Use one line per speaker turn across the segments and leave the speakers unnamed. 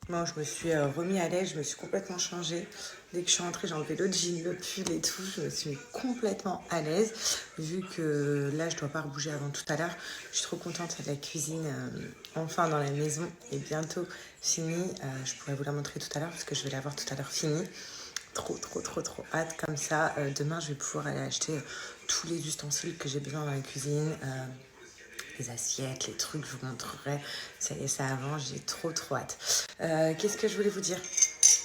Moi, je me suis remis à l'aise, je me suis complètement changée. Dès que je suis rentrée, j'ai enlevé le jean, le pull et tout. Je me suis mis complètement à l'aise. Vu que là, je dois pas rebouger avant tout à l'heure. Je suis trop contente de la cuisine enfin dans la maison et bientôt finie. Je pourrais vous la montrer tout à l'heure parce que je vais la voir tout à l'heure finie. Trop hâte. Comme ça, demain, je vais pouvoir aller acheter tous les ustensiles que j'ai besoin dans la cuisine. Les assiettes, les trucs, je vous montrerai. Ça y est, ça avance, j'ai trop hâte. Qu'est-ce que je voulais vous dire?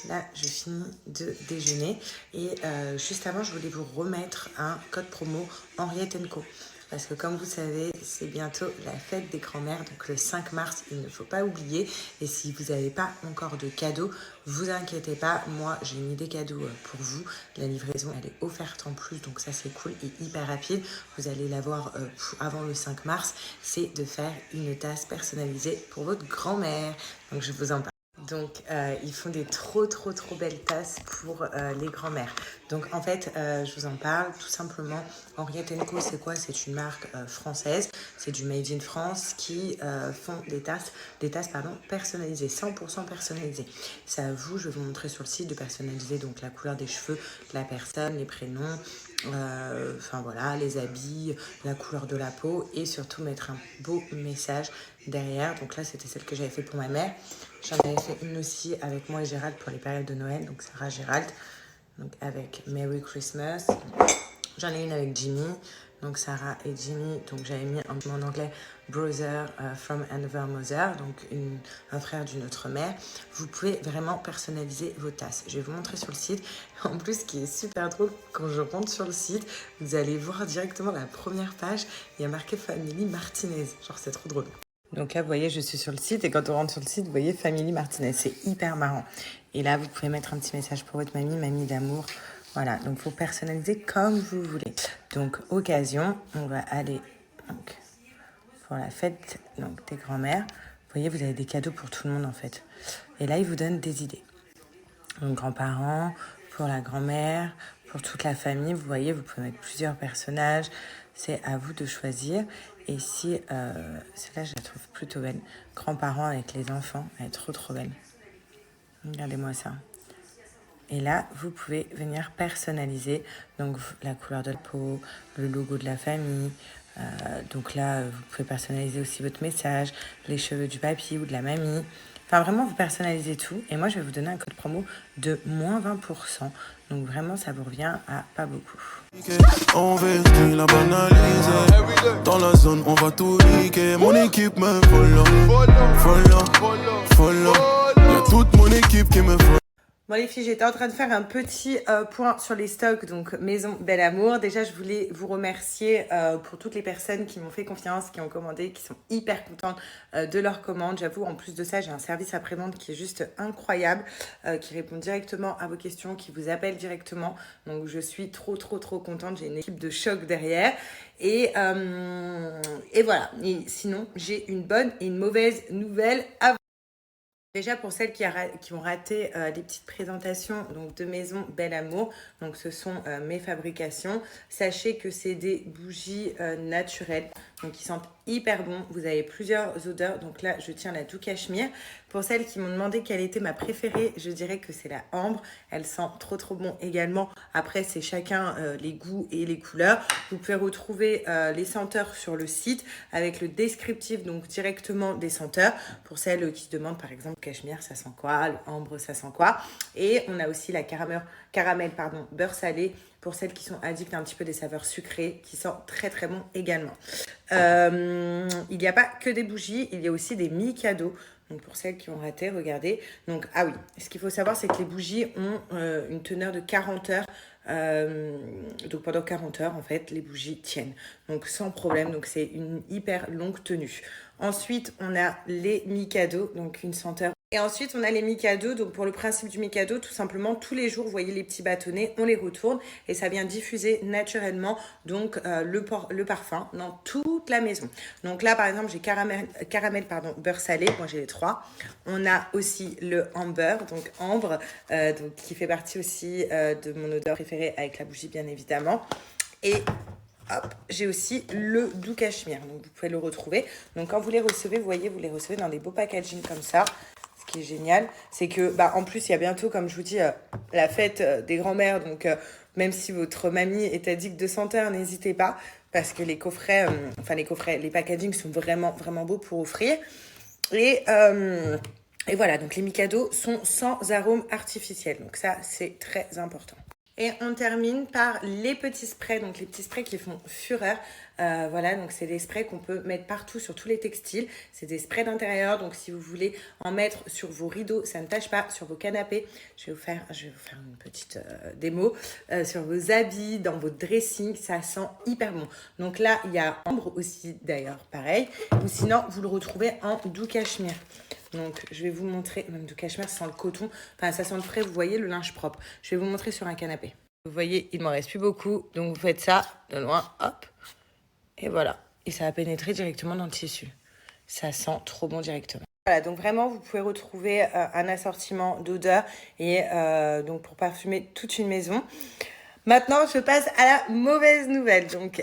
Là, je finis de déjeuner et juste avant, je voulais vous remettre un code promo Henriette Co. Parce que comme vous savez, c'est bientôt la fête des grands-mères, donc le 5 mars, il ne faut pas oublier. Et si vous n'avez pas encore de cadeaux, vous inquiétez pas, moi j'ai mis des cadeaux pour vous. La livraison, elle est offerte en plus, donc ça c'est cool et hyper rapide. Vous allez l'avoir avant le 5 mars, c'est de faire une tasse personnalisée pour votre grand-mère. Donc je vous en parle. Donc, ils font des trop belles tasses pour les grands-mères. Donc, en fait, je vous en parle tout simplement. Henriette Co, c'est quoi? C'est une marque française. C'est du Made in France qui font des tasses personnalisées, 100% personnalisées. C'est à vous, je vais vous montrer sur le site de personnaliser donc la couleur des cheveux de la personne, les prénoms, enfin voilà, les habits, la couleur de la peau et surtout mettre un beau message derrière. Donc là, c'était celle que j'avais fait pour ma mère. J'en avais fait une aussi avec moi et Gérald pour les périodes de Noël, donc Sarah Gérald, donc avec Merry Christmas. J'en ai une avec Jimmy, donc Sarah et Jimmy, donc j'avais mis en anglais Brother from another mother, donc un frère d'une autre mère. Vous pouvez vraiment personnaliser vos tasses. Je vais vous montrer sur le site. En plus, ce qui est super drôle, quand je rentre sur le site, vous allez voir directement la première page, il y a marqué Family Martinez. Genre, c'est trop drôle. Donc là, vous voyez, je suis sur le site et quand on rentre sur le site, vous voyez Family Martinez. C'est hyper marrant. Et là, vous pouvez mettre un petit message pour votre mamie d'amour. Voilà, donc il faut personnaliser comme vous voulez. Donc, occasion, on va aller donc, pour la fête donc, des grands-mères. Vous voyez, vous avez des cadeaux pour tout le monde en fait. Et là, ils vous donnent des idées. Donc, grands-parents, pour la grand-mère, pour toute la famille. Vous voyez, vous pouvez mettre plusieurs personnages. C'est à vous de choisir. Et si, celle-là, je la trouve plutôt belle. Grands-parents avec les enfants, elle est trop belle. Regardez-moi ça. Et là, vous pouvez venir personnaliser donc la couleur de la peau, le logo de la famille. Donc là, vous pouvez personnaliser aussi votre message, les cheveux du papy ou de la mamie. Enfin, vraiment, vous personnalisez tout. Et moi, je vais vous donner un code promo de moins 20%. Donc vraiment, ça vous revient à pas beaucoup.
On veut la banaliser. Dans la zone, on va tout niquer. Mon équipe me follow. Y'a toute mon équipe qui me follow.
Bon les filles, j'étais en train de faire un petit point sur les stocks, donc Maison Bel Amour. Déjà, je voulais vous remercier pour toutes les personnes qui m'ont fait confiance, qui ont commandé, qui sont hyper contentes de leur commande. J'avoue, en plus de ça, j'ai un service après-vente qui est juste incroyable, qui répond directement à vos questions, qui vous appelle directement. Donc, je suis trop contente. J'ai une équipe de choc derrière. Et voilà. Et sinon, j'ai une bonne et une mauvaise nouvelle à vous. Déjà pour celles qui ont raté les petites présentations donc, de Maison Bel Amour, donc ce sont mes fabrications. Sachez que c'est des bougies naturelles, donc qui sentent hyper bon. Vous avez plusieurs odeurs, donc là je tiens la doux cachemire. Pour celles qui m'ont demandé quelle était ma préférée, je dirais que c'est la ambre. Elle sent trop bon également. Après c'est chacun les goûts et les couleurs. Vous pouvez retrouver les senteurs sur le site avec le descriptif donc directement des senteurs. Pour celles qui se demandent par exemple cachemire ça sent quoi, l'ambre ça sent quoi. Et on a aussi la caramel beurre salé pour celles qui sont addictes un petit peu des saveurs sucrées qui sent très bon également. Il n'y a pas que des bougies, il y a aussi des mi-cadeaux. Donc pour celles qui ont raté, regardez. Donc ah oui, ce qu'il faut savoir c'est que les bougies ont une teneur de 40 heures. Donc pendant 40 heures en fait les bougies tiennent donc sans problème, donc c'est une hyper longue tenue. Ensuite on a les mi-cadeaux, donc une senteur. Et ensuite, on a les mi-cadeaux. Donc, pour le principe du mi-cadeau, tout simplement, tous les jours, vous voyez les petits bâtonnets, on les retourne et ça vient diffuser naturellement donc le parfum dans toute la maison. Donc là, par exemple, j'ai caramel beurre salé. Moi, j'ai les trois. On a aussi le amber, donc ambre, donc, qui fait partie aussi de mon odeur préférée avec la bougie, bien évidemment. Et hop, j'ai aussi le doux cachemire. Donc, vous pouvez le retrouver. Donc, quand vous les recevez, vous voyez, vous les recevez dans des beaux packaging comme ça. qui est génial, c'est que, en plus, il y a bientôt, comme je vous dis, la fête des grands-mères. Donc, même si votre mamie est addict de senteur, n'hésitez pas. Parce que les coffrets, les packagings sont vraiment, vraiment beaux pour offrir. Et voilà, donc les Mikado sont sans arôme artificiel. Donc ça, c'est très important. Et on termine par les petits sprays, donc les petits sprays qui font fureur. Voilà, donc c'est des sprays qu'on peut mettre partout sur tous les textiles. C'est des sprays d'intérieur, donc si vous voulez en mettre sur vos rideaux, ça ne tâche pas, sur vos canapés. Je vais vous faire une petite démo. Sur vos habits, dans votre dressing, ça sent hyper bon. Donc là, il y a ambre aussi d'ailleurs, pareil. Ou sinon, vous le retrouvez en doux cachemire. Donc, je vais vous montrer, même doux cachemire, ça sent le coton. Enfin, ça sent le frais, vous voyez, le linge propre. Je vais vous montrer sur un canapé. Vous voyez, il ne m'en reste plus beaucoup. Donc, vous faites ça de loin, hop. Et voilà. Et ça va pénétrer directement dans le tissu. Ça sent trop bon directement. Voilà, donc vraiment, vous pouvez retrouver un assortiment d'odeurs et donc pour parfumer toute une maison. Maintenant, je passe à la mauvaise nouvelle, donc, qui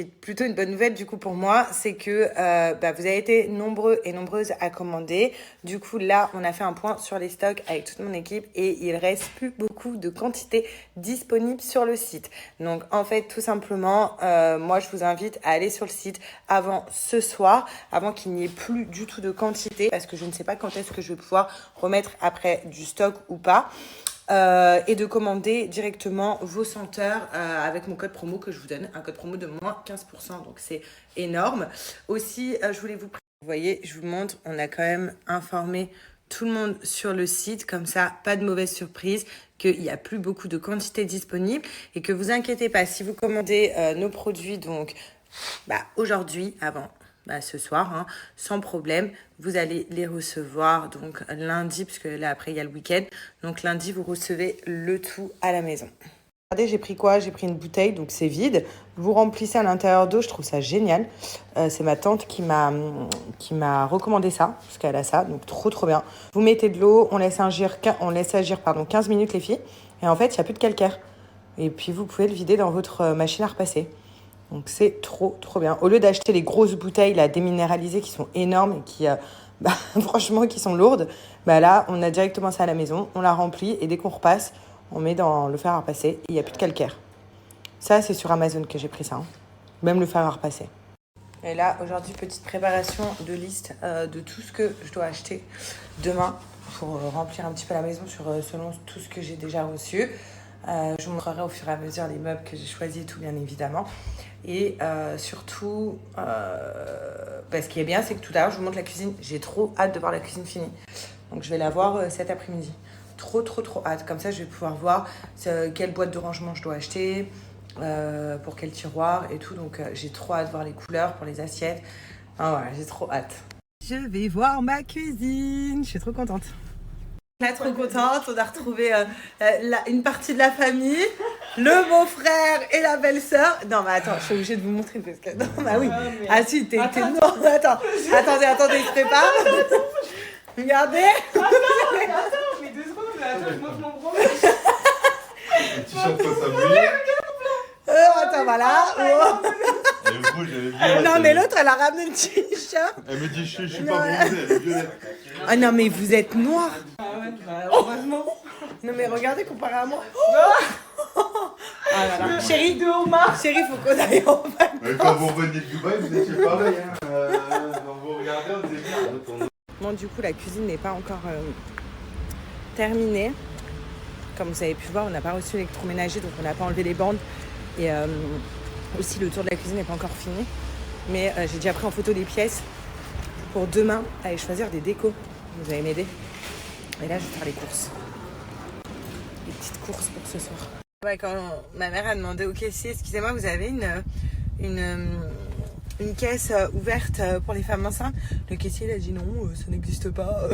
est plutôt une bonne nouvelle du coup pour moi, c'est que vous avez été nombreux et nombreuses à commander. Du coup, là, on a fait un point sur les stocks avec toute mon équipe et il reste plus beaucoup de quantités disponibles sur le site. Donc, en fait, tout simplement, moi, je vous invite à aller sur le site avant ce soir, avant qu'il n'y ait plus du tout de quantité, parce que je ne sais pas quand est-ce que je vais pouvoir remettre après du stock ou pas. Et de commander directement vos senteurs avec mon code promo que je vous donne, un code promo de moins 15%, donc c'est énorme. Aussi, je voulais vous voyez, je vous montre, on a quand même informé tout le monde sur le site, comme ça, pas de mauvaise surprise, qu'il n'y a plus beaucoup de quantités disponibles et que vous inquiétez pas, si vous commandez nos produits, donc aujourd'hui, avant ce soir, sans problème, vous allez les recevoir donc lundi, puisque là après il y a le week-end, donc lundi vous recevez le tout à la maison. Regardez, j'ai pris quoi? J'ai pris une bouteille, donc c'est vide. Vous remplissez à l'intérieur d'eau, je trouve ça génial. C'est ma tante qui m'a recommandé ça, parce qu'elle a ça, donc trop bien. Vous mettez de l'eau, on laisse agir 15 minutes les filles, et en fait il n'y a plus de calcaire. Et puis vous pouvez le vider dans votre machine à repasser. Donc c'est trop bien. Au lieu d'acheter les grosses bouteilles là, déminéralisées qui sont énormes et qui, franchement, qui sont lourdes, là, on a directement ça à la maison, on la remplit et dès qu'on repasse, on met dans le fer à repasser et il n'y a plus de calcaire. Ça, c'est sur Amazon que j'ai pris ça. Même le fer à repasser. Et là, aujourd'hui, petite préparation de liste de tout ce que je dois acheter demain pour remplir un petit peu la maison selon tout ce que j'ai déjà reçu. Je vous montrerai au fur et à mesure les meubles que j'ai choisis et tout, bien évidemment. Et surtout, ce qui est bien, c'est que tout à l'heure, je vous montre la cuisine. J'ai trop hâte de voir la cuisine finie. Donc, je vais la voir cet après-midi. Trop hâte. Comme ça, je vais pouvoir voir quelle boîte de rangement je dois acheter, pour quel tiroir et tout. Donc, j'ai trop hâte de voir les couleurs pour les assiettes. Voilà, j'ai trop hâte. Je vais voir ma cuisine. Je suis trop contente. Là, trop contente, on a retrouvé une partie de la famille, le beau-frère et la belle-sœur. Non, mais attends, je suis obligée de vous montrer parce que... Non, oui. Mais... Ah si, t'es... Non, attendez, il se prépare. Regardez.
Attends, mais 2 secondes, attends, je mange mon bromage.
Le t-shirt face à bouillir.
Attends, voilà.
Elle est rouge, elle est violette.
Non, mais l'autre, elle a ramené le t-shirt.
Elle me dit, je suis pas bronzée, elle est violette.
Ah non, mais vous êtes noir.
Ah ouais, heureusement.
Non, mais regardez comparé à moi.
Ah là là.
Chérie, faut qu'on aille en vacances.
Quand vous reveniez de Dubaï, vous étiez pareil. Vous regardez, on disait merde.
Bon, du coup, la cuisine n'est pas encore terminée. Comme vous avez pu voir, on n'a pas reçu l'électroménager, donc on n'a pas enlevé les bandes. Et aussi, le tour de la cuisine n'est pas encore fini. Mais j'ai déjà pris en photo des pièces pour demain aller choisir des décos. Vous allez m'aider. Et là, je vais faire les courses. Les petites courses pour ce soir. Ouais, quand ma mère a demandé au caissier, excusez-moi, vous avez une caisse ouverte pour les femmes enceintes. Le caissier il a dit non, ça n'existe pas.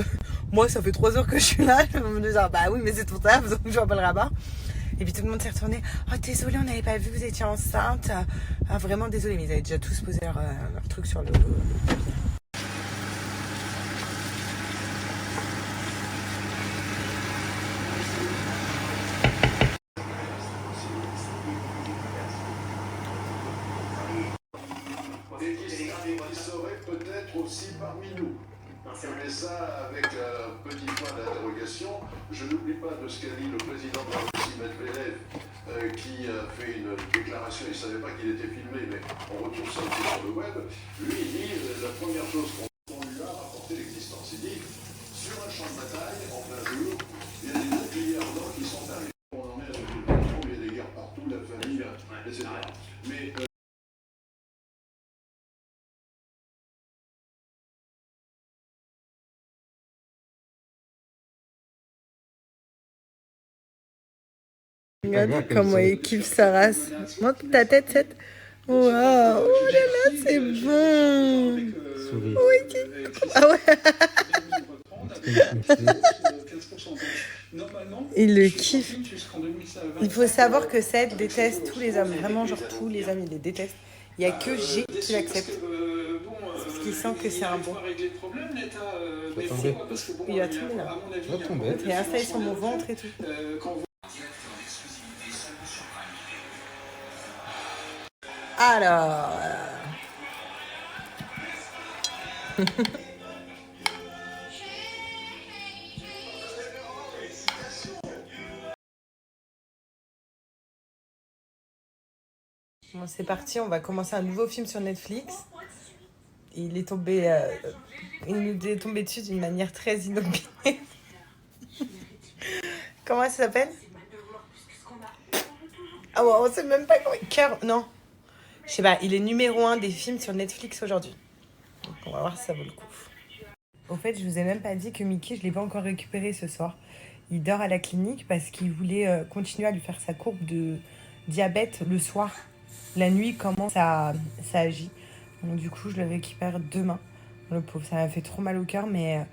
Moi, ça fait 3 heures que je suis là. Je me dis, bah oui, mais c'est ton taf, donc je vois pas le rabat. Et puis tout le monde s'est retourné. Oh, désolé, on n'avait pas vu, vous étiez enceinte. Ah, vraiment désolé, mais ils avaient déjà tous posé leur truc sur le papier.
Qui serait peut-être aussi parmi nous. Mais ça, avec un petit point d'interrogation, je n'oublie pas de ce qu'a dit le président de la Russie, Medvedev, qui a fait une déclaration, il ne savait pas qu'il était filmé, mais on retrouve ça aussi sur le web. Lui, il dit, la première chose qu'on lui a rapporté l'existence. Il dit, sur un champ de bataille, en plein jour, il y a des boucliers ardents qui sont arrivés. On en est avec le patron, il y a des guerres partout, la famille, etc. Mais
Regarde comment il kiffe sa race. Montre ta tête, cette. Waouh, oh là là, c'est bon. Oui, ah ouais. Il le kiffe. Il faut savoir que Seth déteste tous les hommes. Vraiment, genre tous les hommes, il les déteste. Il n'y a que G qui l'accepte. Parce qu'il sent que c'est un bon. Il va tomber là.
Il va tomber.
Il est installé sur mon ventre et tout. Alors. Bon, c'est parti, on va commencer un nouveau film sur Netflix. Il est tombé, il nous est tombé dessus d'une manière très inopinée. Comment ça s'appelle? Ah ouais, on sait même pas comment. Cœur, non. Je sais pas, il est numéro 1 des films sur Netflix aujourd'hui. Donc on va voir si ça vaut le coup. Au fait, je vous ai même pas dit que Mickey, je l'ai pas encore récupéré ce soir. Il dort à la clinique parce qu'il voulait continuer à lui faire sa courbe de diabète le soir. La nuit, comment ça agit. Donc du coup, je le récupère demain. Le pauvre, ça m'a fait trop mal au cœur, mais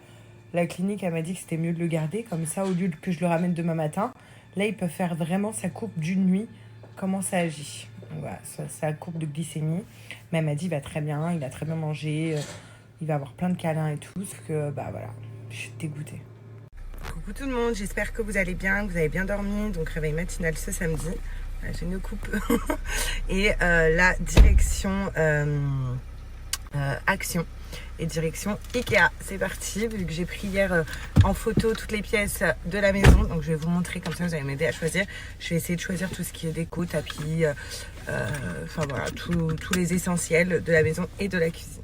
la clinique, elle m'a dit que c'était mieux de le garder. Comme ça, au lieu que je le ramène demain matin, là, il peut faire vraiment sa courbe d'une nuit, comment ça agit. Donc voilà, sa courbe de glycémie. Mais elle m'a dit, il va très bien, il a très bien mangé, il va avoir plein de câlins et tout. Parce que, bah voilà, je suis dégoûtée. Coucou tout le monde, j'espère que vous allez bien, que vous avez bien dormi. Donc réveil matinal ce samedi. J'ai une coupe. Et la direction Action et direction Ikea. C'est parti, vu que j'ai pris hier en photo toutes les pièces de la maison. Donc je vais vous montrer, comme ça vous allez m'aider à choisir. Je vais essayer de choisir tout ce qui est déco, tapis, enfin voilà, tous les essentiels de la maison et de la cuisine.